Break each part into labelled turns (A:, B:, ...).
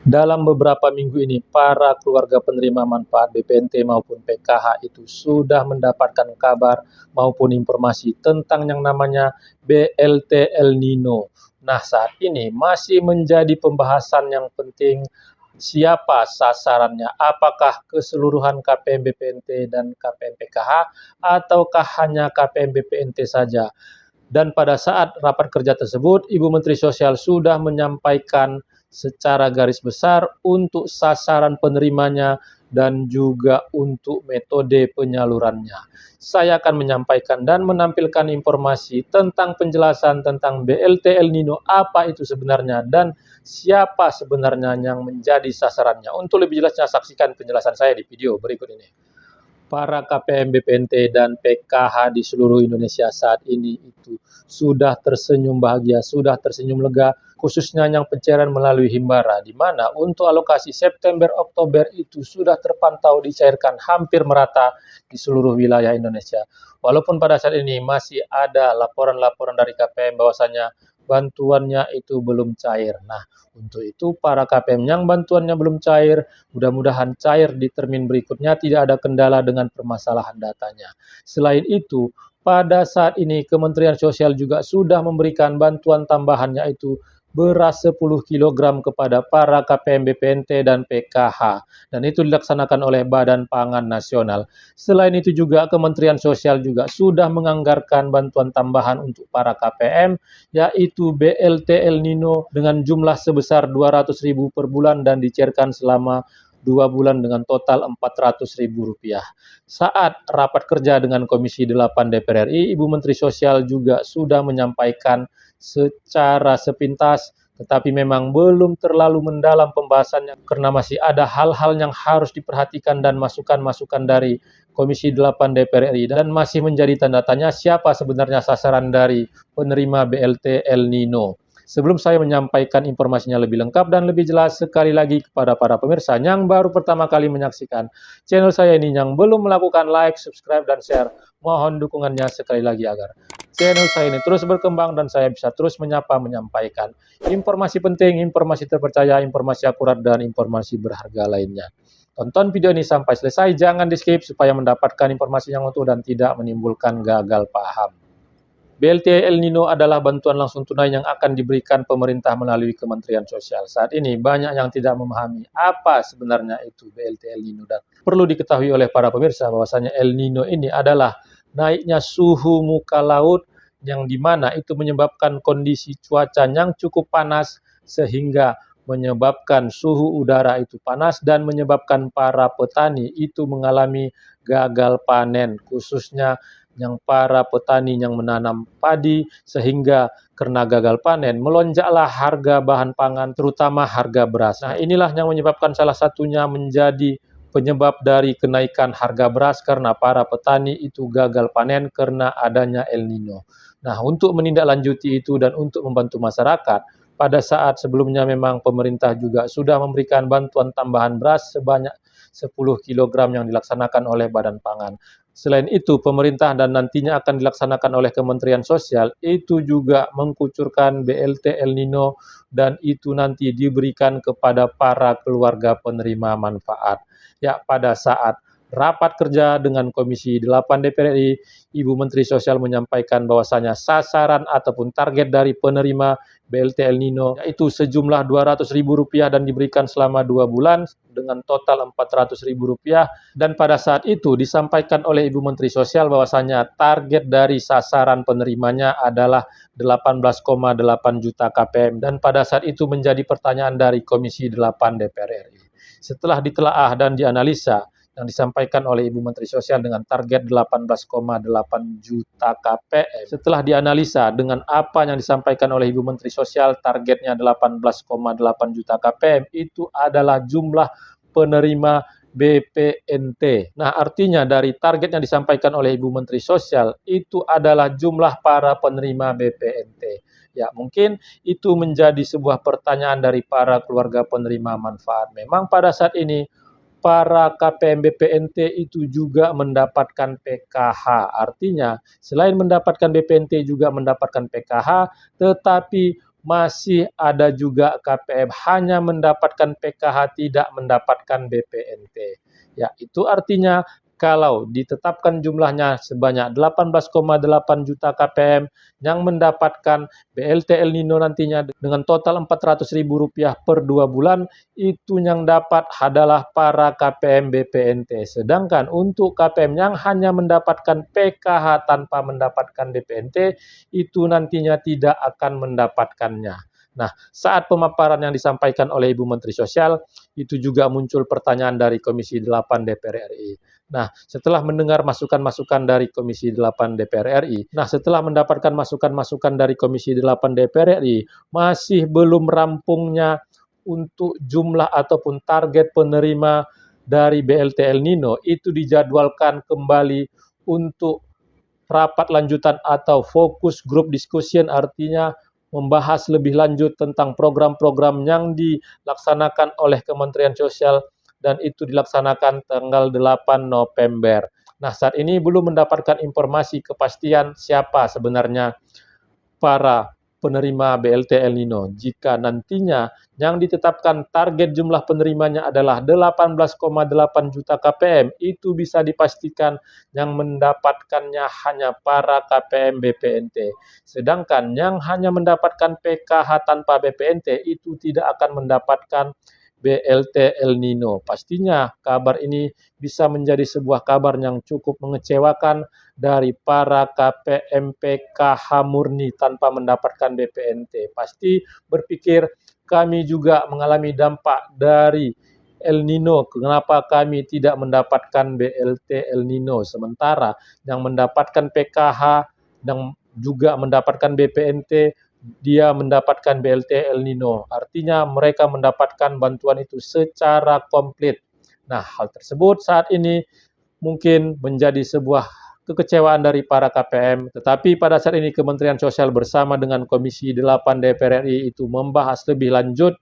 A: Dalam beberapa minggu ini, para keluarga penerima manfaat BPNT maupun PKH itu sudah mendapatkan kabar maupun informasi tentang yang namanya BLT El Nino. Nah, saat ini masih menjadi pembahasan yang penting siapa sasarannya, apakah keseluruhan KPM BPNT dan KPM PKH ataukah hanya KPM BPNT saja. Dan pada saat rapat kerja tersebut, Ibu Menteri Sosial sudah menyampaikan secara garis besar untuk sasaran penerimanya dan juga untuk metode penyalurannya. Saya akan menyampaikan dan menampilkan informasi tentang penjelasan tentang BLT El Nino, apa itu sebenarnya, dan siapa sebenarnya yang menjadi sasarannya. Untuk lebih jelasnya, saksikan penjelasan saya di video berikut ini. Para KPM BPNT dan PKH di seluruh Indonesia saat ini itu sudah tersenyum bahagia, sudah tersenyum lega, khususnya yang pencairan melalui Himbara, di mana untuk alokasi September-Oktober itu sudah terpantau dicairkan hampir merata di seluruh wilayah Indonesia. Walaupun pada saat ini masih ada laporan-laporan dari KPM bahwasanya bantuannya itu belum cair. Nah, untuk itu para KPM yang bantuannya belum cair, mudah-mudahan cair di termin berikutnya, tidak ada kendala dengan permasalahan datanya. Selain itu, pada saat ini Kementerian Sosial juga sudah memberikan bantuan tambahan, yaitu beras 10 kg kepada para KPM BPNT dan PKH, dan itu dilaksanakan oleh Badan Pangan Nasional. Selain itu juga Kementerian Sosial juga sudah menganggarkan bantuan tambahan untuk para KPM, yaitu BLT El Nino dengan jumlah sebesar 200.000 per bulan dan dicairkan selama 2 bulan dengan total Rp400.000. Saat rapat kerja dengan Komisi 8 DPR RI, Ibu Menteri Sosial juga sudah menyampaikan secara sepintas, tetapi memang belum terlalu mendalam pembahasannya karena masih ada hal-hal yang harus diperhatikan dan masukan-masukan dari Komisi 8 DPR RI, dan masih menjadi tanda tanya siapa sebenarnya sasaran dari penerima BLT El Nino. Sebelum saya menyampaikan informasinya lebih lengkap dan lebih jelas, sekali lagi kepada para pemirsa yang baru pertama kali menyaksikan channel saya ini, yang belum melakukan like, subscribe, dan share, mohon dukungannya sekali lagi agar channel saya ini terus berkembang dan saya bisa terus menyampaikan informasi penting, informasi terpercaya, informasi akurat, dan informasi berharga lainnya. Tonton video ini sampai selesai, jangan di skip supaya mendapatkan informasi yang utuh dan tidak menimbulkan gagal paham. BLT El Nino adalah bantuan langsung tunai yang akan diberikan pemerintah melalui Kementerian Sosial. Saat ini banyak yang tidak memahami apa sebenarnya itu BLT El Nino, dan perlu diketahui oleh para pemirsa bahwasanya El Nino ini adalah naiknya suhu muka laut yang dimana itu menyebabkan kondisi cuaca yang cukup panas sehingga menyebabkan suhu udara itu panas dan menyebabkan para petani itu mengalami gagal panen, khususnya yang para petani yang menanam padi, sehingga karena gagal panen melonjaklah harga bahan pangan, terutama harga beras. Nah, inilah yang menyebabkan salah satunya menjadi penyebab dari kenaikan harga beras karena para petani itu gagal panen karena adanya El Nino. Nah, untuk menindaklanjuti itu dan untuk membantu masyarakat, pada saat sebelumnya memang pemerintah juga sudah memberikan bantuan tambahan beras sebanyak 10 kg yang dilaksanakan oleh Badan Pangan. Selain itu, pemerintah dan nantinya akan dilaksanakan oleh Kementerian Sosial itu juga mengkucurkan BLT El Nino, dan itu nanti diberikan kepada para keluarga penerima manfaat. Ya, pada saat rapat kerja dengan Komisi 8 DPR RI, Ibu Menteri Sosial menyampaikan bahwasanya sasaran ataupun target dari penerima BLT El Nino yaitu sejumlah Rp200.000 dan diberikan selama 2 bulan dengan total Rp400.000, dan pada saat itu disampaikan oleh Ibu Menteri Sosial bahwasanya target dari sasaran penerimanya adalah 18,8 juta KPM, dan pada saat itu menjadi pertanyaan dari Komisi 8 DPR RI. Setelah ditelaah dan dianalisa yang disampaikan oleh Ibu Menteri Sosial dengan target 18,8 juta KPM. Setelah dianalisa dengan apa yang disampaikan oleh Ibu Menteri Sosial, targetnya 18,8 juta KPM, itu adalah jumlah penerima BPNT. Nah, artinya dari target yang disampaikan oleh Ibu Menteri Sosial, itu adalah jumlah para penerima BPNT. Ya, mungkin itu menjadi sebuah pertanyaan dari para keluarga penerima manfaat. Memang pada saat ini para KPM BPNT itu juga mendapatkan PKH. Artinya, selain mendapatkan BPNT juga mendapatkan PKH, tetapi masih ada juga KPM hanya mendapatkan PKH, tidak mendapatkan BPNT. Ya, itu artinya kalau ditetapkan jumlahnya sebanyak 18,8 juta KPM yang mendapatkan BLT El Nino nantinya dengan total Rp400.000 per 2 bulan, itu yang dapat adalah para KPM BPNT. Sedangkan untuk KPM yang hanya mendapatkan PKH tanpa mendapatkan BPNT, itu nantinya tidak akan mendapatkannya. Nah, saat pemaparan yang disampaikan oleh Ibu Menteri Sosial, itu juga muncul pertanyaan dari Komisi 8 DPR RI. Nah, setelah mendengar masukan-masukan dari Komisi 8 DPR RI, setelah mendapatkan masukan-masukan dari Komisi 8 DPR RI, masih belum rampungnya untuk jumlah ataupun target penerima dari BLT El Nino, itu dijadwalkan kembali untuk rapat lanjutan atau fokus group discussion, artinya membahas lebih lanjut tentang program-program yang dilaksanakan oleh Kementerian Sosial, dan itu dilaksanakan tanggal 8 November. Nah, saat ini belum mendapatkan informasi kepastian siapa sebenarnya para penerima BLT El Nino. Jika nantinya yang ditetapkan target jumlah penerimanya adalah 18,8 juta KPM, itu bisa dipastikan yang mendapatkannya hanya para KPM BPNT. Sedangkan yang hanya mendapatkan PKH tanpa BPNT itu tidak akan mendapatkan BLT El Nino. Pastinya kabar ini bisa menjadi sebuah kabar yang cukup mengecewakan dari para KPM PKH murni tanpa mendapatkan BPNT. Pasti berpikir kami juga mengalami dampak dari El Nino, kenapa kami tidak mendapatkan BLT El Nino, sementara yang mendapatkan PKH dan juga mendapatkan BPNT, dia mendapatkan BLT El Nino. Artinya mereka mendapatkan bantuan itu secara komplit. Nah, hal tersebut saat ini mungkin menjadi sebuah kekecewaan dari para KPM, tetapi pada saat ini Kementerian Sosial bersama dengan Komisi 8 DPR RI itu membahas lebih lanjut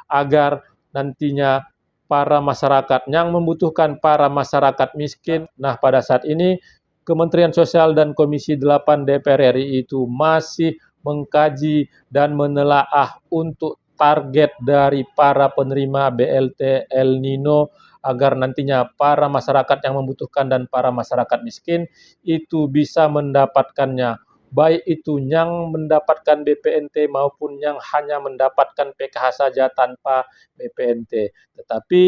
A: agar nantinya para masyarakat yang membutuhkan, para masyarakat miskin. Nah, pada saat ini Kementerian Sosial dan Komisi 8 DPR RI itu masih mengkaji dan menelaah untuk target dari para penerima BLT El Nino agar nantinya para masyarakat yang membutuhkan dan para masyarakat miskin itu bisa mendapatkannya, baik itu yang mendapatkan BPNT maupun yang hanya mendapatkan PKH saja tanpa BPNT. Tetapi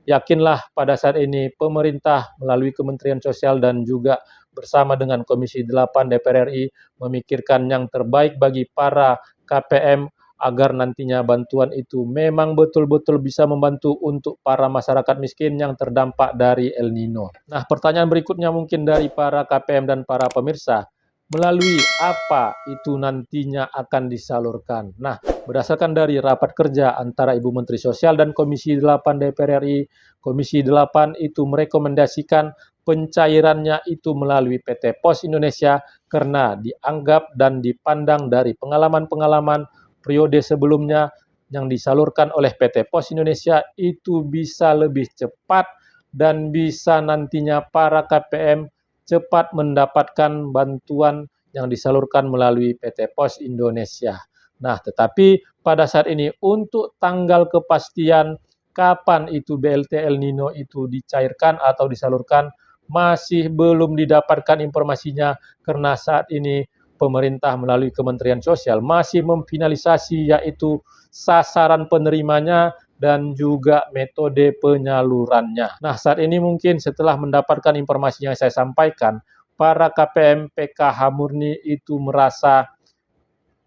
A: yakinlah pada saat ini pemerintah melalui Kementerian Sosial dan juga bersama dengan Komisi 8 DPR RI memikirkan yang terbaik bagi para KPM agar nantinya bantuan itu memang betul-betul bisa membantu untuk para masyarakat miskin yang terdampak dari El Nino. Nah, pertanyaan berikutnya mungkin dari para KPM dan para pemirsa, melalui apa itu nantinya akan disalurkan? Nah, berdasarkan dari rapat kerja antara Ibu Menteri Sosial dan Komisi 8 DPR RI, Komisi 8 itu merekomendasikan pencairannya itu melalui PT Pos Indonesia karena dianggap dan dipandang dari pengalaman-pengalaman periode sebelumnya yang disalurkan oleh PT Pos Indonesia itu bisa lebih cepat dan bisa nantinya para KPM cepat mendapatkan bantuan yang disalurkan melalui PT Pos Indonesia. Nah, tetapi pada saat ini untuk tanggal kepastian kapan itu BLT El Nino itu dicairkan atau disalurkan masih belum didapatkan informasinya karena saat ini pemerintah melalui Kementerian Sosial masih memfinalisasi yaitu sasaran penerimanya dan juga metode penyalurannya. Nah, saat ini mungkin setelah mendapatkan informasi yang saya sampaikan, para KPM PKH murni itu merasa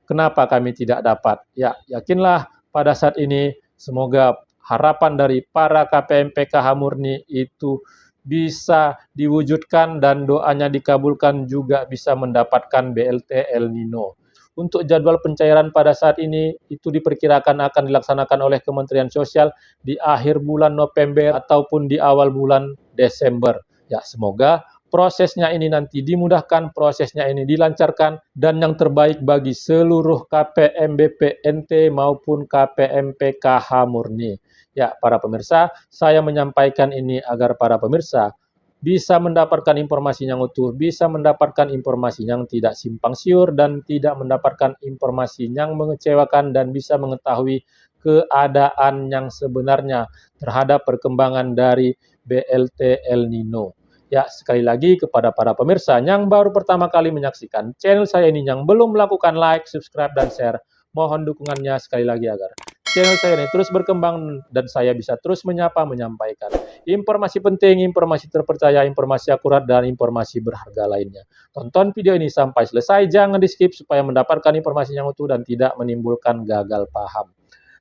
A: kenapa kami tidak dapat? Ya, yakinlah pada saat ini semoga harapan dari para KPM PKH murni itu bisa diwujudkan dan doanya dikabulkan juga bisa mendapatkan BLT El Nino. Untuk jadwal pencairan pada saat ini itu diperkirakan akan dilaksanakan oleh Kementerian Sosial di akhir bulan November ataupun di awal bulan Desember. Ya, semoga prosesnya ini nanti dimudahkan, prosesnya ini dilancarkan, dan yang terbaik bagi seluruh KPM BPNT maupun KPM PKH murni. Ya, para pemirsa, saya menyampaikan ini agar para pemirsa bisa mendapatkan informasi yang utuh, bisa mendapatkan informasi yang tidak simpang siur, dan tidak mendapatkan informasi yang mengecewakan, dan bisa mengetahui keadaan yang sebenarnya terhadap perkembangan dari BLT El Nino. Ya, sekali lagi kepada para pemirsa yang baru pertama kali menyaksikan channel saya ini, yang belum melakukan like, subscribe, dan share, mohon dukungannya sekali lagi agar channel saya ini terus berkembang dan saya bisa terus menyampaikan informasi penting, informasi terpercaya, informasi akurat, dan informasi berharga lainnya. Tonton video ini sampai selesai, jangan di-skip supaya mendapatkan informasi yang utuh dan tidak menimbulkan gagal paham.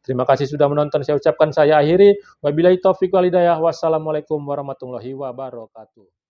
A: Terima kasih sudah menonton, saya ucapkan saya akhiri. Wabillahi taufiq wal hidayah. Wassalamualaikum warahmatullahi wabarakatuh.